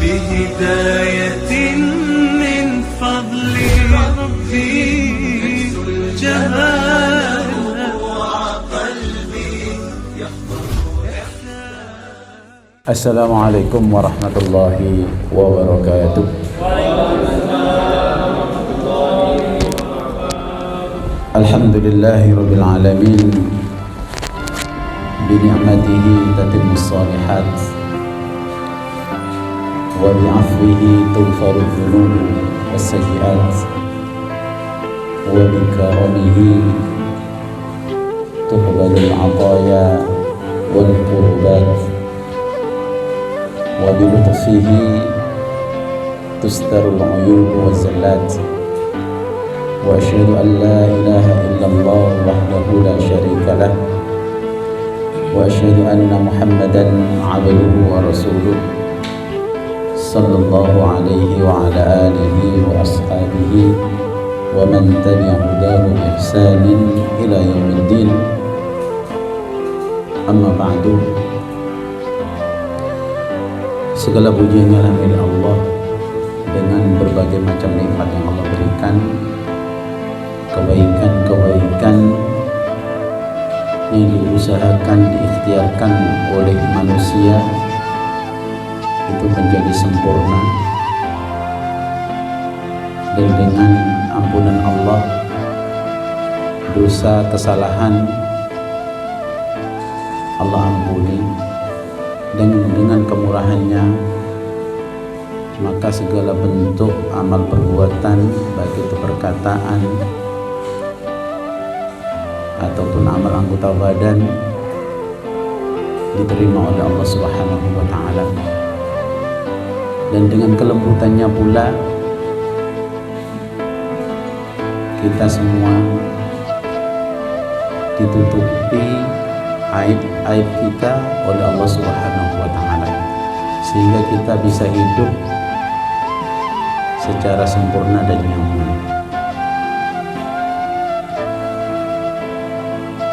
بهداية من فضل ربي جمال قلبي. Assalamualaikum warahmatullahi wabarakatuh. Alhamdulillahi rabbil alamin, bi ni'matihi tatimmus shalihat wa bi 'afwihi tughfaru dzunub was sayyi'at wa bi karamihi tuhbalul 'ataya wal qurbat wa bi lutfihi tustarul 'uyub waz zallat. Wa asyhadu an la ilaha illallah wahdahu la syarika lah wa asyhadu anna Muhammadan 'abduhu wa rasuluh sallallahu alaihi wa ala alihi wa ashabihi wa man tabi'a hudahu bi ihsanin ila yaumiddin. Amma ba'du. Segala puji hanyalah milik Allah dengan berbagai macam nikmat yang Allah berikan, kebaikan-kebaikan yang diusahakan, diikhtiarkan oleh manusia itu menjadi sempurna, dan dengan ampunan Allah dosa kesalahan Allah ampuni, dan dengan kemurahannya maka segala bentuk amal perbuatan, baik itu perkataan ataupun amal anggota badan, diterima oleh Allah Subhanahu wa ta'ala. Dan dengan kelembutannya pula kita semua ditutupi aib-aib kita oleh Allah Subhanahu wa ta'ala, sehingga kita bisa hidup secara sempurna dan nyaman.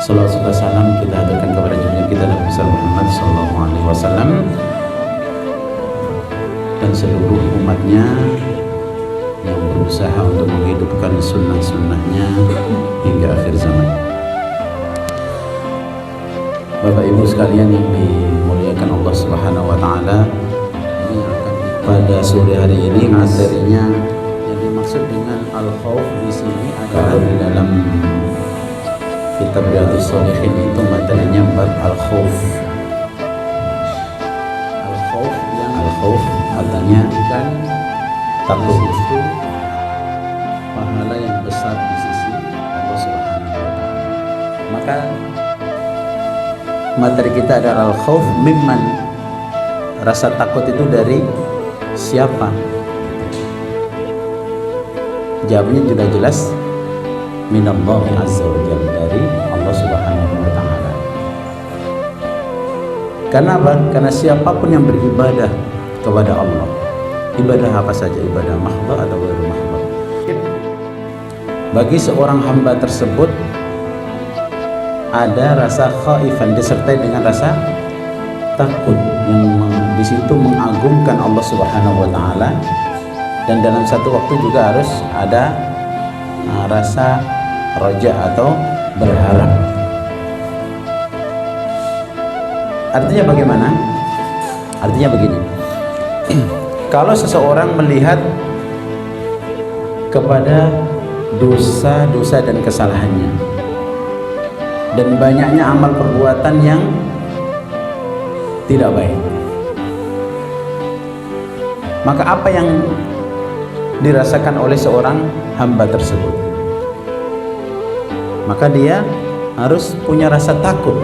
Salawat serta salam kita haturkan kepada junjungan kita Nabi besar Muhammad sallallahu alaihi wasallam dan seluruh umatnya yang berusaha untuk menghidupkan sunnah-sunnahnya hingga akhir zaman. Bapak Ibu sekalian yang dimuliakan Allah Subhanahu wa taala, pada sore hari ini materinya yang dimaksud dengan al-khauf di sini adalah di dalam kitab Riyadhus Shalihin itu materinya bab al-khauf. Al-khauf artinya kan takut, itu pahala yang besar di sisi Allah Subhanahu wa taala. Maka materi kita adalah al-khauf mimman, rasa takut itu dari siapa? Jawabnya sudah jelas, minallahi azza wa jalla, dari Allah Subhanahu wa ta'ala. Karena apa? Karena siapapun yang beribadah kepada Allah, ibadah apa saja, ibadah mahdhah atau ghairu mahdhah, bagi seorang hamba tersebut ada rasa khaifan disertai dengan rasa takut yang di situ mengagungkan Allah Subhanahu wa taala, dan dalam satu waktu juga harus ada rasa raja atau berharap. Artinya bagaimana? Artinya begini. Kalau seseorang melihat kepada dosa-dosa dan kesalahannya dan banyaknya amal perbuatan yang tidak baik, maka apa yang dirasakan oleh seorang hamba tersebut? Maka dia harus punya rasa takut.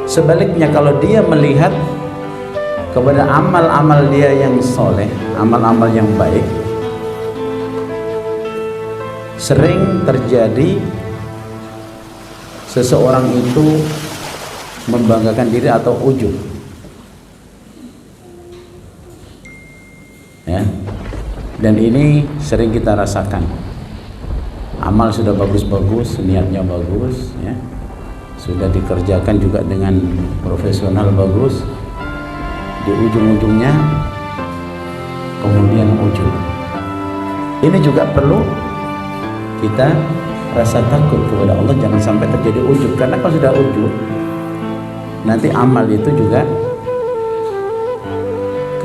Sebaliknya, kalau dia melihat kepada amal-amal dia yang soleh, amal-amal yang baik, sering terjadi seseorang itu membanggakan diri atau ujub, ya. Dan ini sering kita rasakan. Amal sudah bagus-bagus, niatnya bagus, ya, sudah dikerjakan juga dengan profesional bagus, di ujung-ujungnya kemudian ujub. Ini juga perlu kita rasa takut kepada Allah, jangan sampai terjadi ujub, karena kalau sudah ujub nanti amal itu juga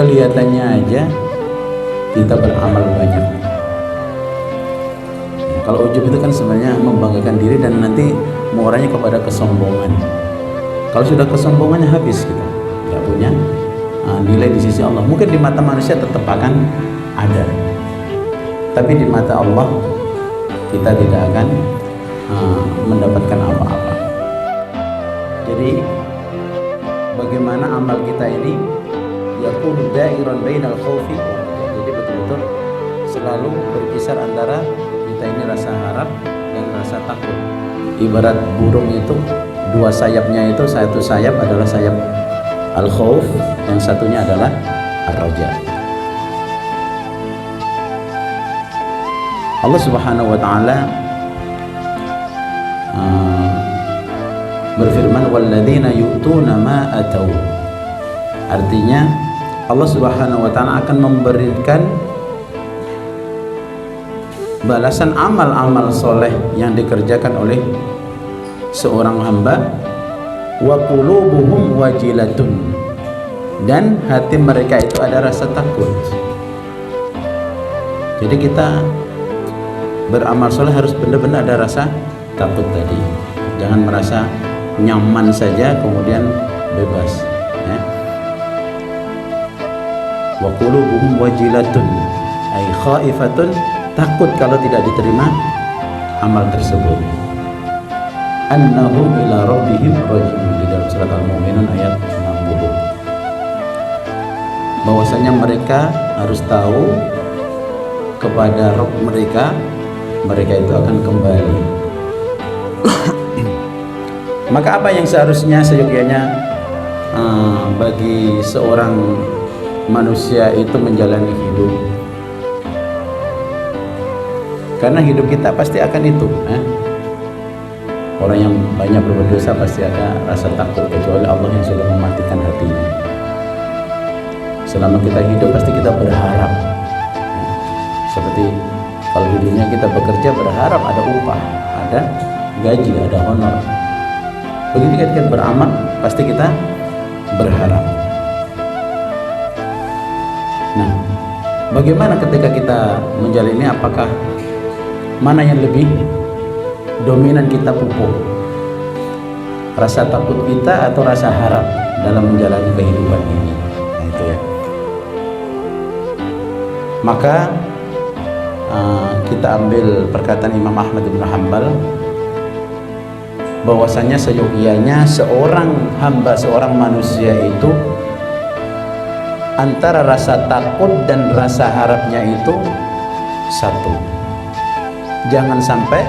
kelihatannya aja kita beramal banyak. Kalau ujub itu kan sebenarnya membanggakan diri dan nanti mengurangi kepada kesombongan. Kalau sudah kesombongannya habis kita, nggak punya nilai di sisi Allah. Mungkin di mata manusia tetap akan ada, tapi di mata Allah kita tidak akan mendapatkan apa-apa. Jadi bagaimana amal kita ini yakunu da'iran bainal khaufi wa raja. Jadi betul-betul selalu berkisar antara kita ini rasa harap dan rasa takut. Ibarat burung itu dua sayapnya itu, satu sayap adalah sayap al-khauf, yang satunya adalah ar-raja. Allah Subhanahu wa taala berfirman walladzina yu'tuna ma atau. Artinya Allah Subhanahu wa taala akan memberikan balasan amal-amal soleh yang dikerjakan oleh seorang hamba, wa qulubuhum wajilatun, dan hati mereka itu ada rasa takut. Jadi kita beramal soleh harus benar-benar ada rasa takut tadi. Jangan merasa nyaman saja kemudian bebas, ya. Wa qulubuhum wajilatun ay khaifatun, takut kalau tidak diterima amal tersebut. Annahum ila rabbihim raji'un, di dalam surat Al-Mu'minun ayat 60. Bahwasanya mereka harus tahu kepada Rabb mereka itu akan kembali. Maka apa yang seharusnya seyogyanya bagi seorang manusia itu menjalani hidup? Karena hidup kita pasti akan itu, Orang yang banyak berbuat dosa pasti ada rasa takut, kecuali Allah yang sudah mematikan hatinya. Selama kita hidup pasti kita berharap, seperti kalau di dunia kita bekerja berharap ada upah, ada gaji, ada honor. Begitu kita beramal pasti kita berharap. Nah, bagaimana ketika kita menjalani, apakah mana yang lebih dominan kita pupuk? Rasa takut kita atau rasa harap dalam menjalani kehidupan ini? Nah, itu ya. Maka kita ambil perkataan Imam Ahmad bin Hanbal, bahwasanya seyogianya seorang hamba, seorang manusia itu antara rasa takut dan rasa harapnya itu satu. Jangan sampai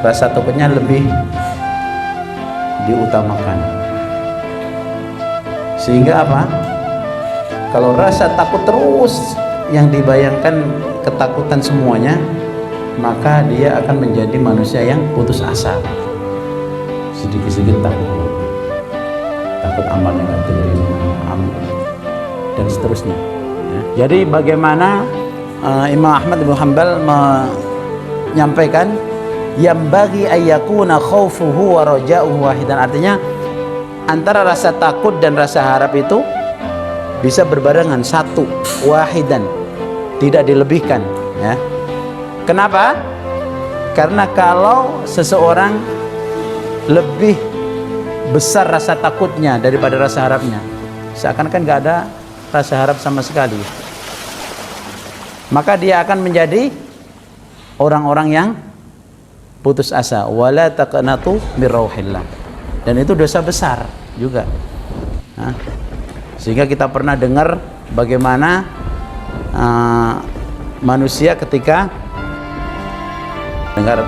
rasa takutnya lebih diutamakan. Sehingga apa? Kalau rasa takut terus yang dibayangkan ketakutan semuanya, maka dia akan menjadi manusia yang putus asa. Sedikit-sedikit takut amalnya nggak terima, dan seterusnya, ya. Jadi bagaimana Imam Ahmad bin Hanbal menyampaikan yang bagi ayyakuna khaufuhu wa raja'uhu wahidan, artinya antara rasa takut dan rasa harap itu bisa berbarengan, satu, wahidan, tidak dilebihkan, ya. Kenapa? Karena kalau seseorang lebih besar rasa takutnya daripada rasa harapnya, seakan-akan nggak ada rasa harap sama sekali, maka dia akan menjadi orang-orang yang putus asa. Wala taqnatu min rauhillah, dan itu dosa besar juga. Sehingga kita pernah dengar bagaimana manusia ketika dengar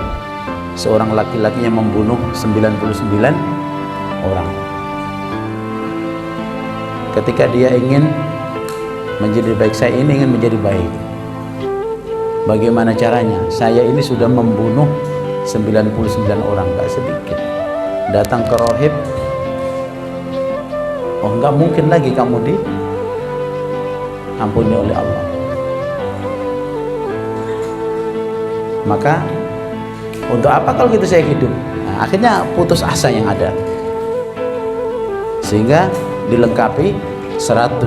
seorang laki-laki yang membunuh 99 orang. Ketika dia ingin menjadi baik, saya ini ingin menjadi baik. Bagaimana caranya? Saya ini sudah membunuh 99 orang, gak sedikit. datang ke rohib, oh nggak mungkin lagi kamu diampuni oleh Allah. Maka untuk apa kalau gitu saya hidup? Nah, akhirnya putus asa yang ada, sehingga dilengkapi 100.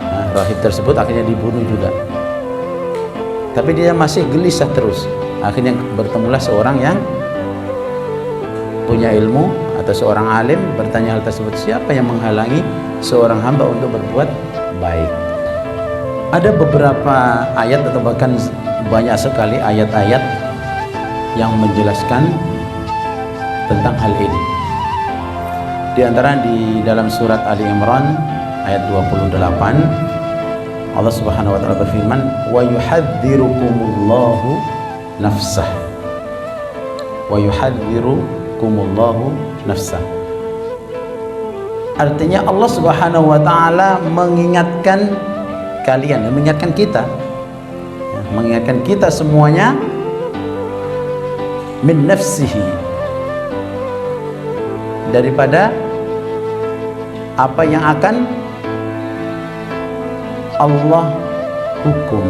Nah, rahib tersebut akhirnya dibunuh juga, tapi dia masih gelisah terus. Akhirnya bertemulah seorang yang punya ilmu atau seorang alim, bertanya hal tersebut, siapa yang menghalangi seorang hamba untuk berbuat baik? Ada beberapa ayat atau bahkan banyak sekali ayat-ayat yang menjelaskan tentang hal ini. Di antara di dalam surat Ali Imran ayat 28, Allah Subhanahu wa taala berfirman, "Wa yuhadzirukumullahu nafsah." Wa yuhadzirukumullahu nafsah. Artinya Allah Subhanahu wa taala mengingatkan kalian, mengingatkan kita, mengingatkan kita semuanya, min nafsihi, daripada apa yang akan Allah hukum,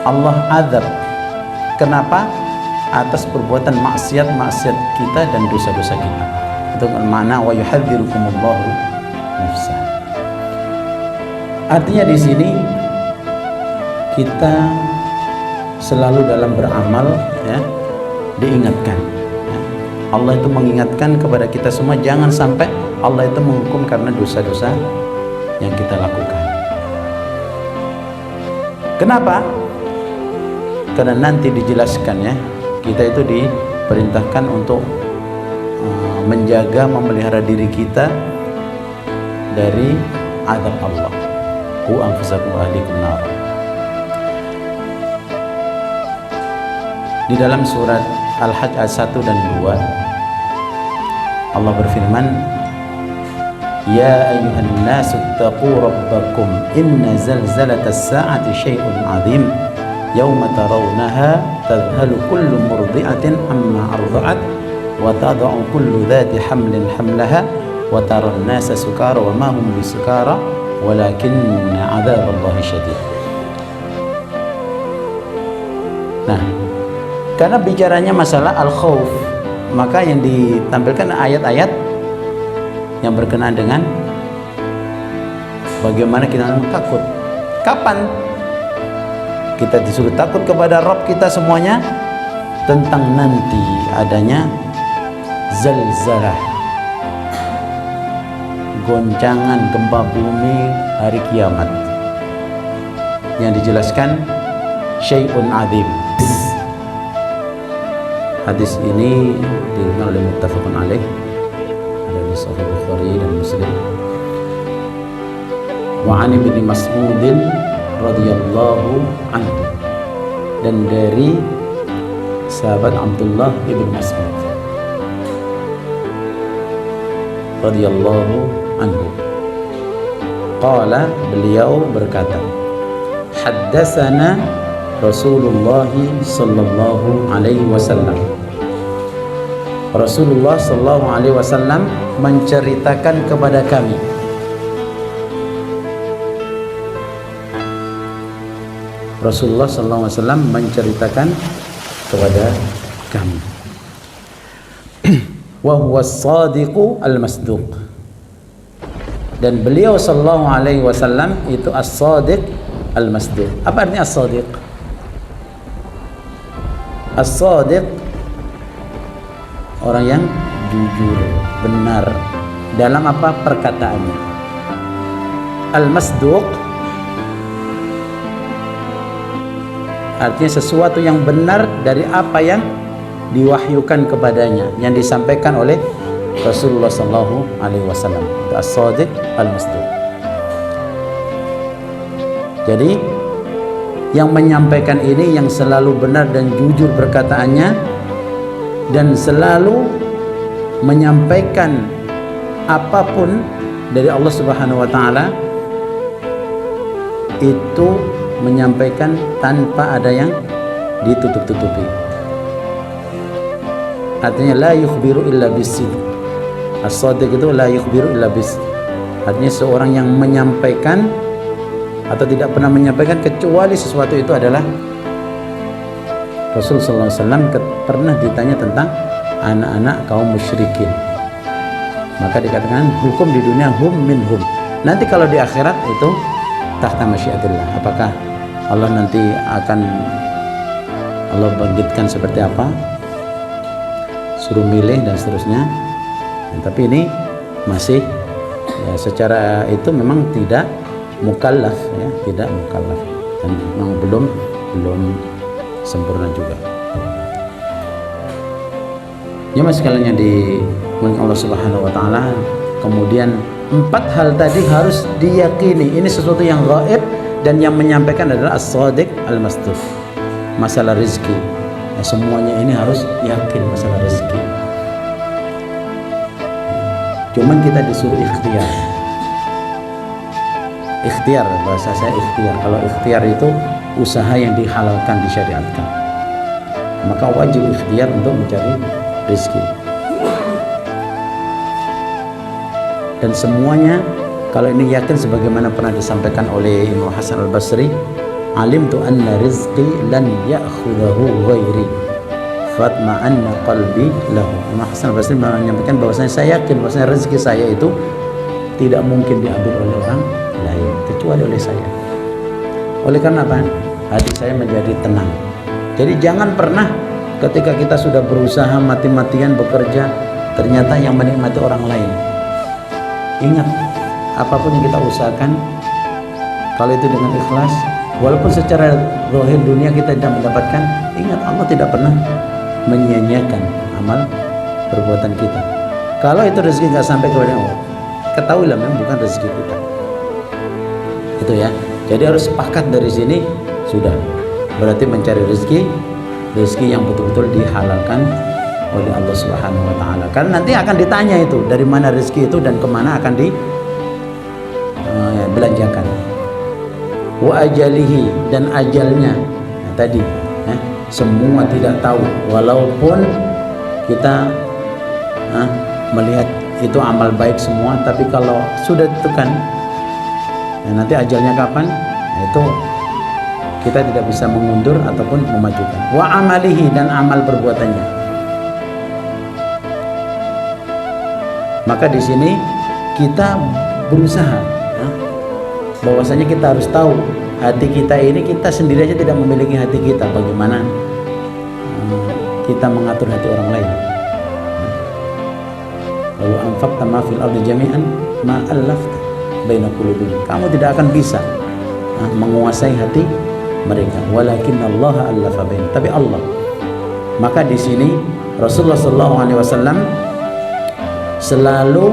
Allah azab. Kenapa? Atas perbuatan maksiat kita dan dosa-dosa kita. Itu makna wa yuhadzirukumullahu nafsah. Artinya di sini kita selalu dalam beramal, ya, diingatkan. Allah itu mengingatkan kepada kita semua, jangan sampai Allah itu menghukum karena dosa-dosa yang kita lakukan. Kenapa? Karena nanti dijelaskan, ya, kita itu diperintahkan untuk menjaga, memelihara diri kita dari azab Allah. Qu anfusakum wa ahlikum nar. Di dalam surat Al-Hajj ayat 1 dan 2 Allah berfirman, Ya ayyuhan nasu taqu rabbakum inna zalzalatas sa'ati syai'un 'adzim yauma tarawnaha tadhhalu kullu murdi'atin amma arda'at wa tad'u kullu dhati hamlin hamlaha wa taran nasa sukara wa ma hum bisukara walakinna 'adzaballahi syadid. Nah, karena bicaranya masalah al-khauf, maka yang ditampilkan ayat-ayat yang berkenaan dengan bagaimana kita takut. Kapan kita disuruh takut kepada Rabb kita semuanya? Tentang nanti adanya zalzalah, goncangan gempa bumi hari kiamat, yang dijelaskan syai'un 'adzim. Hadis ini diriwayatkan oleh muttafaqun alaih, ada di Sahih Bukhari dan Muslim. Wa 'an Ibnu Mas'ud radhiyallahu anhu, dan dari sahabat Abdullah ibn Mas'ud radhiyallahu anhu, qala, beliau berkata, haddatsana Rasulullah sallallahu alaihi wasallam. Rasulullah sallallahu alaihi wasallam menceritakan kepada kami. Rasulullah sallallahu alaihi wasallam menceritakan kepada kami. Wa huwa as-sadiqu al-masduq. Dan beliau sallallahu alaihi wasallam itu as-sadiq al-masduq. Apa artinya as-sadiq? As-sadiq, orang yang jujur, benar dalam apa perkataannya. Al-masduq artinya sesuatu yang benar dari apa yang diwahyukan kepadanya, yang disampaikan oleh Rasulullah sallallahu alaihi wasallam. As-sadiq al-masduq. Jadi yang menyampaikan ini yang selalu benar dan jujur perkataannya, dan selalu menyampaikan apapun dari Allah Subhanahu wa taala, itu menyampaikan tanpa ada yang ditutup-tutupi. artinya la yukhbiru illa bisidq. As-shadiq itu la yukhbiru illa bisidq, artinya seorang yang menyampaikan atau tidak pernah menyampaikan kecuali sesuatu itu adalah. Rasulullah SAW pernah ditanya tentang anak-anak kaum musyrikin, maka dikatakan hukum di dunia hum min hum. Nanti kalau di akhirat itu tahta masyiatillah, apakah Allah nanti akan Allah bangkitkan seperti apa, suruh milih dan seterusnya. Tapi ini masih ya, secara itu memang tidak mukallaf ya, tidak mukallaf dan memang belum sempurna juga. Ya mas sekalian yang dimuliakan Allah Subhanahu wa taala, kemudian 4 hal tadi harus diyakini ini sesuatu yang gaib, dan yang menyampaikan adalah as-shadiq al-masduq. Masalah rezeki ya, semuanya ini harus yakin masalah rezeki. Cuman kita disuruh ikhtiar, bahasa saya ikhtiar. Kalau ikhtiar itu usaha yang dihalalkan, disyariatkan, maka wajib ikhtiar untuk mencari rezeki. Dan semuanya kalau ini yakin, sebagaimana pernah disampaikan oleh Imam Hasan al-Basri, alimtu anna rizqi lan ya'khudahu ghairi fatma'anna qalbi lahu. Imam Hasan al-Basri menyampaikan bahwasanya saya yakin bahwasanya rezeki saya itu tidak mungkin diambil oleh orang lain kecuali oleh saya. Oleh karena apa? Hati saya menjadi tenang. Jadi jangan pernah ketika kita sudah berusaha mati-matian bekerja, ternyata yang menikmati orang lain. Ingat, apapun yang kita usahakan, kalau itu dengan ikhlas, walaupun secara zahir dunia kita tidak mendapatkan, ingat Allah tidak pernah menyia-nyiakan amal perbuatan kita. Kalau itu rezeki nggak sampai kepada Allah, ketahuilah memang bukan rezeki kita. Itu ya. Jadi harus sepakat dari sini sudah. Berarti mencari rezeki yang betul-betul dihalalkan oleh Allah Subhanahu wa taala. Karena nanti akan ditanya itu dari mana rezeki itu dan kemana akan dibelanjakan. Wa ajalihi, dan ajalnya. Nah, tadi semua tidak tahu, walaupun kita melihat itu amal baik semua, tapi kalau sudah ditentukan nanti ajalnya kapan, itu kita tidak bisa mengundur ataupun memajukan. Wa amalihi, dan amal perbuatannya. Maka di sini kita berusaha bahwasanya kita harus tahu hati kita ini, kita sendiri aja tidak memiliki hati kita, bagaimana kita mengatur hati orang lain. Lalu anfaqta ma fil ardi jami'an ma allafta baina qulubihim. Kamu tidak akan bisa menguasai hati mereka, walakinallaha allafa bain, tapi Allah. Maka di sini Rasulullah SAW selalu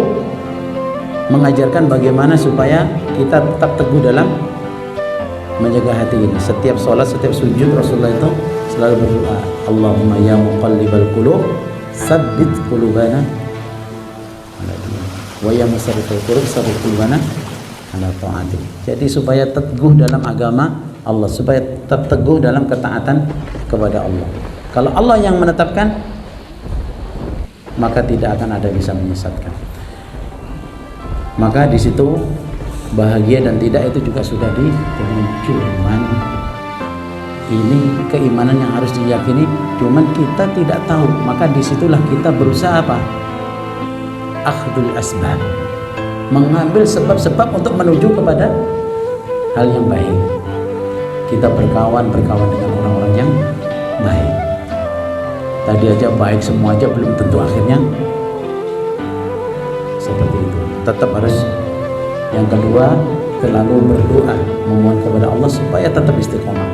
mengajarkan bagaimana supaya kita tetap teguh dalam menjaga hati ini. Setiap sholat, setiap sujud, Rasulullah itu selalu berdoa, Allahumma ya muqallibal qulub tsabbit qulubana wa ya musarrifal qulub tsabbit qulubana ala ta'atik. Jadi supaya teguh dalam agama Allah, supaya tetap teguh dalam ketaatan kepada Allah. Kalau Allah yang menetapkan, maka tidak akan ada bisa menyesatkan. Maka di situ bahagia dan tidak itu juga sudah cuman ini keimanan yang harus diyakini, cuman kita tidak tahu. Maka disitulah kita berusaha apa? Akhdul asbab, mengambil sebab-sebab untuk menuju kepada hal yang baik. Kita berkawan dengan orang-orang yang baik. Tadi aja baik semua aja belum tentu akhirnya seperti itu. Tetap harus yang kedua, selalu berdoa memohon kepada Allah supaya tetap istiqomah.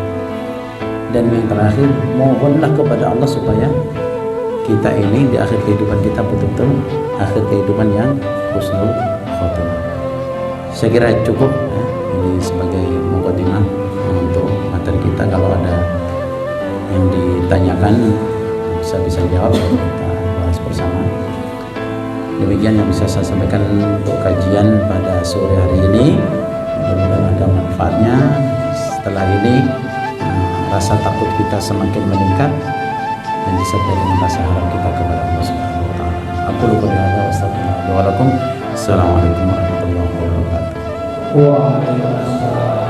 Dan yang terakhir, mohonlah kepada Allah supaya kita ini di akhir kehidupan kita betul-betul akhir kehidupan yang husnul khotimah. Saya kira cukup ya, ini sebagai mukadimah untuk materi kita. Kalau ada yang ditanyakan bisa jawab, kita bahas bersama. Demikian yang bisa saya sampaikan untuk kajian pada sore hari ini. Mudah-mudahan ada manfaatnya. Setelah ini rasa takut kita semakin meningkat, dan disertai dengan rasa harap kita kepada Allah Subhanahu wa taala. Aku lupa hadza wa astagfirullah wa lakum. Assalamualaikum warahmatullahi wabarakatuh. Waalaikumsalam.